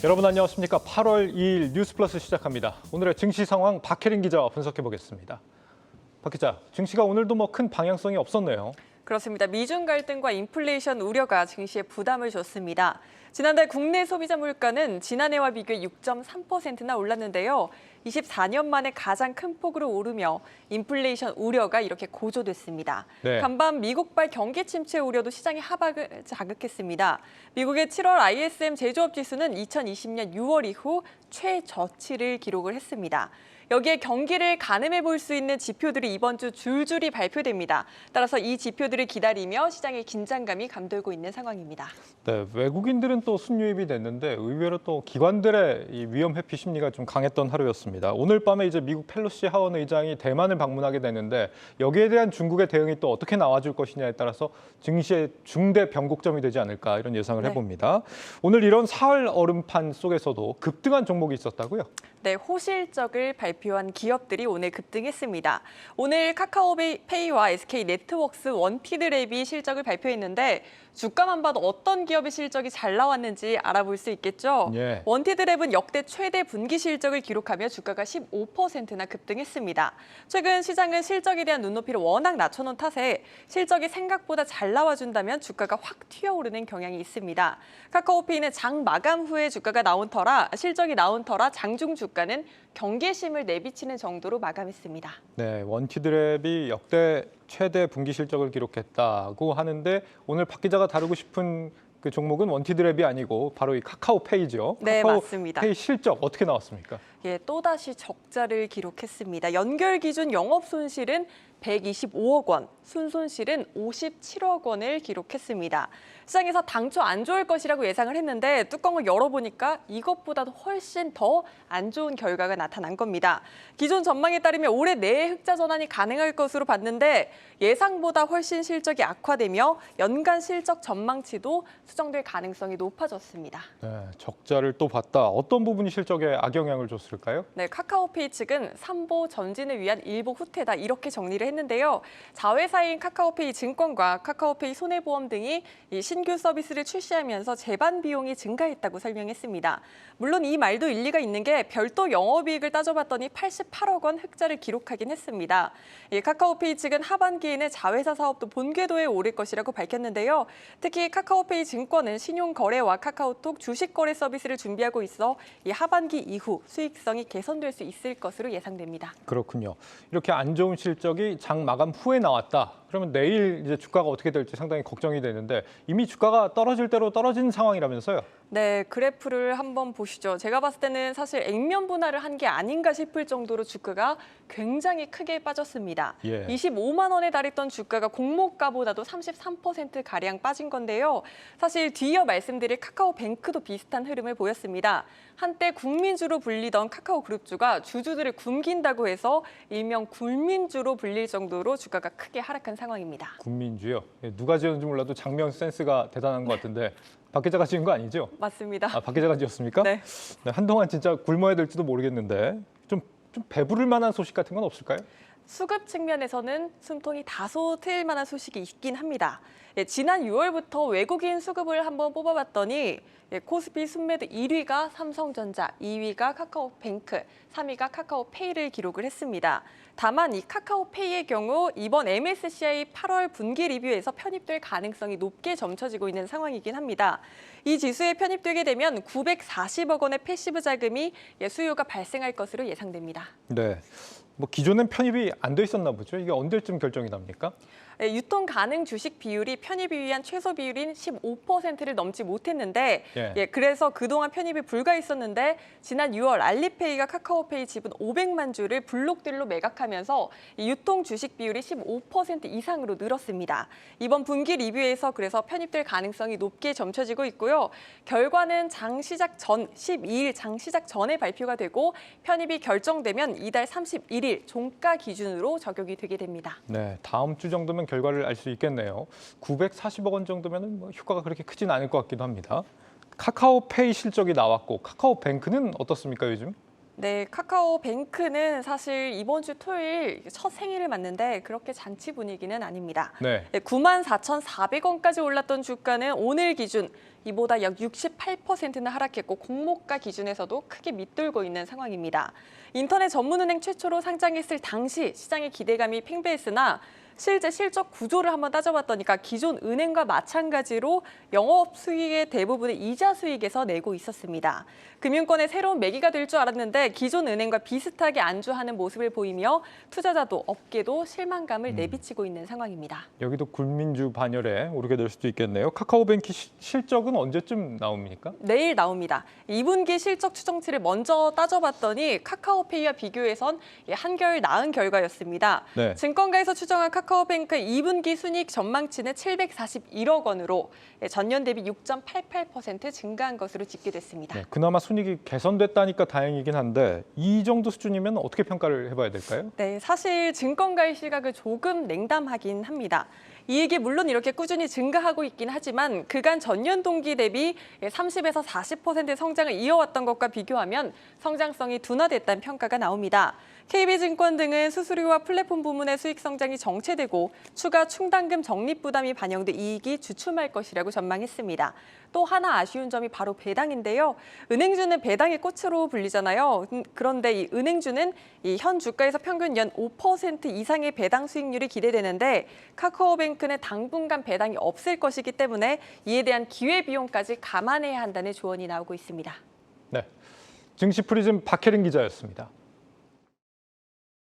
여러분 안녕하십니까? 8월 2일 뉴스플러스 시작합니다. 오늘의 증시 상황 박혜린 기자와 분석해 보겠습니다. 박 기자, 증시가 오늘도 큰 방향성이 없었네요. 그렇습니다. 미중 갈등과 인플레이션 우려가 증시에 부담을 줬습니다. 지난달 국내 소비자 물가는 지난해와 비교해 6.3%나 올랐는데요. 24년 만에 가장 큰 폭으로 오르며 인플레이션 우려가 이렇게 고조됐습니다. 네. 간밤 미국발 경기 침체 우려도 시장의 하박을 자극했습니다. 미국의 7월 ISM 제조업 지수는 2020년 6월 이후 최저치를 기록을 했습니다. 여기에 경기를 가늠해 볼 수 있는 지표들이 이번 주 줄줄이 발표됩니다. 따라서 이 지표들을 기다리며 시장의 긴장감이 감돌고 있는 상황입니다. 네, 외국인들은 또 순유입이 됐는데 의외로 또 기관들의 이 위험 회피 심리가 좀 강했던 하루였습니다. 오늘 밤에 이제 미국 펠로시 하원 의장이 대만을 방문하게 되는데 여기에 대한 중국의 대응이 또 어떻게 나와줄 것이냐에 따라서 증시의 중대 변곡점이 되지 않을까 이런 예상을 해봅니다. 오늘 이런 사흘 얼음판 속에서도 급등한 종목이 있었다고요? 네, 호실적을 발표한 기업들이 오늘 급등했습니다. 오늘 카카오페이와 SK네트워크스, 원피드랩이 실적을 발표했는데 주가만 봐도 어떤 기업의 실적이 잘 나왔는지 알아볼 수 있겠죠. 예. 원티드랩은 역대 최대 분기 실적을 기록하며 주가가 15%나 급등했습니다. 최근 시장은 실적에 대한 눈높이를 워낙 낮춰놓은 탓에 실적이 생각보다 잘 나와준다면 주가가 확 튀어오르는 경향이 있습니다. 카카오페이는 장 마감 후에 실적이 나온 터라 장중 주가는 경계심을 내비치는 정도로 마감했습니다. 네, 원티드랩이 역대 최대 분기 실적을 기록했다고 하는데 오늘 박 기자가 다루고 싶은 그 종목은 원티드랩이 아니고 바로 이 카카오페이죠. 네, 맞습니다. 카카오페이 실적 어떻게 나왔습니까? 예, 또다시 적자를 기록했습니다. 연결 기준 영업 손실은 125억 원, 순손실은 57억 원을 기록했습니다. 시장에서 당초 안 좋을 것이라고 예상을 했는데 뚜껑을 열어보니까 이것보다도 훨씬 더 안 좋은 결과가 나타난 겁니다. 기존 전망에 따르면 올해 내에 흑자 전환이 가능할 것으로 봤는데 예상보다 훨씬 실적이 악화되며 연간 실적 전망치도 수정될 가능성이 높아졌습니다. 네, 적자를 또 봤다. 어떤 부분이 실적에 악영향을 줬을까요? 네, 카카오페이 측은 삼보 전진을 위한 일부 후퇴다 이렇게 정리를 했는데요. 자회사인 카카오페이 증권과 카카오페이 손해보험 등이 이 신규 서비스를 출시하면서 재반 비용이 증가했다고 설명했습니다. 물론 이 말도 일리가 있는 게 별도 영업이익을 따져봤더니 88억 원 흑자를 기록하긴 했습니다. 카카오페이 측은 하반기에는 자회사 사업도 본궤도에 오를 것이라고 밝혔는데요. 특히 카카오페이 증권은 신용거래와 카카오톡 주식거래 서비스를 준비하고 있어 이 하반기 이후 수익성이 개선될 수 있을 것으로 예상됩니다. 그렇군요. 이렇게 안 좋은 실적이 장 마감 후에 나왔다. 그러면 내일 이제 주가가 어떻게 될지 상당히 걱정이 되는데 이미 주가가 떨어질 대로 떨어진 상황이라면서요? 네, 그래프를 한번 보시죠. 제가 봤을 때는 사실 액면 분할을 한 게 아닌가 싶을 정도로 주가가 굉장히 크게 빠졌습니다. 예. 25만 원에 달했던 주가가 공모가보다도 33%가량 빠진 건데요. 사실 뒤이어 말씀드릴 카카오뱅크도 비슷한 흐름을 보였습니다. 한때 국민주로 불리던 카카오그룹주가 주주들을 굶긴다고 해서 일명 굴민주로 불릴 정도로 주가가 크게 하락한 상황입니다. 국민주요. 누가 지었는지 몰라도 장면 센스가 대단한 것 같은데 박 기자가 지은 거 아니죠? 맞습니다. 아, 박 기자가 지었습니까? 네. 네, 한동안 진짜 굶어야 될지도 모르겠는데 좀 배부를 만한 소식 같은 건 없을까요? 수급 측면에서는 숨통이 다소 트일 만한 소식이 있긴 합니다. 지난 6월부터 외국인 수급을 한번 뽑아봤더니 코스피 순매도 1위가 삼성전자, 2위가 카카오뱅크, 3위가 카카오페이를 기록을 했습니다. 다만 이 카카오페이의 경우 이번 MSCI 8월 분기 리뷰에서 편입될 가능성이 높게 점쳐지고 있는 상황이긴 합니다. 이 지수에 편입되게 되면 940억 원의 패시브 자금이 수요가 발생할 것으로 예상됩니다. 네. 기존엔 편입이 안 돼 있었나 보죠. 이게 언제쯤 결정이 납니까? 유통 가능 주식 비율이 편입이 위한 최소 비율인 15%를 넘지 못했는데 그래서 그동안 편입이 불가했었는데 지난 6월 알리페이가 카카오페이 지분 500만 주를 블록들로 매각하면서 이 유통 주식 비율이 15% 이상으로 늘었습니다. 이번 분기 리뷰에서 그래서 편입될 가능성이 높게 점쳐지고 있고요. 결과는 장 시작 전 12일 장 시작 전에 발표가 되고 편입이 결정되면 이달 31일 종가 기준으로 적용이 되게 됩니다. 네, 다음 주 정도면 결과를 알 수 있겠네요. 940억 원 정도면 효과가 그렇게 크진 않을 것 같기도 합니다. 카카오페이 실적이 나왔고 카카오뱅크는 어떻습니까 요즘? 네, 카카오뱅크는 사실 이번 주 토요일 첫 생일을 맞는데 그렇게 잔치 분위기는 아닙니다. 네. 94,400원까지 올랐던 주가는 오늘 기준 이보다 약 68%나 하락했고 공모가 기준에서도 크게 밑돌고 있는 상황입니다. 인터넷 전문은행 최초로 상장했을 당시 시장의 기대감이 팽배했으나 실제 실적 구조를 한번 따져봤더니까 기존 은행과 마찬가지로 영업 수익의 대부분을 이자 수익에서 내고 있었습니다. 금융권의 새로운 매기가 될 줄 알았는데 기존 은행과 비슷하게 안주하는 모습을 보이며 투자자도 업계도 실망감을 내비치고 있는 상황입니다. 여기도 굴민주 반열에 오르게 될 수도 있겠네요. 카카오뱅크 실적은 언제쯤 나옵니까? 내일 나옵니다. 2분기 실적 추정치를 먼저 따져봤더니 카카오페이와 비교해선 한결 나은 결과였습니다. 네. 증권가에서 추정한 카카오뱅크 2분기 순이익 전망치는 741억 원으로 전년 대비 6.88% 증가한 것으로 집계됐습니다. 네, 그나마 순이익이 개선됐다니까 다행이긴 한데 이 정도 수준이면 어떻게 평가를 해봐야 될까요? 네, 사실 증권가의 시각을 조금 냉담하긴 합니다. 이익이 물론 이렇게 꾸준히 증가하고 있긴 하지만 그간 전년 동기 대비 30에서 40% 성장을 이어왔던 것과 비교하면 성장성이 둔화됐다는 평가가 나옵니다. KB증권 등은 수수료와 플랫폼 부문의 수익 성장이 정체되고 추가 충당금 적립 부담이 반영돼 이익이 주춤할 것이라고 전망했습니다. 또 하나 아쉬운 점이 바로 배당인데요. 은행주는 배당의 꽃으로 불리잖아요. 그런데 이 은행주는 이 현 주가에서 평균 연 5% 이상의 배당 수익률이 기대되는데 카카오뱅크는 당분간 배당이 없을 것이기 때문에 이에 대한 기회비용까지 감안해야 한다는 조언이 나오고 있습니다. 네, 증시 프리즘 박혜린 기자였습니다.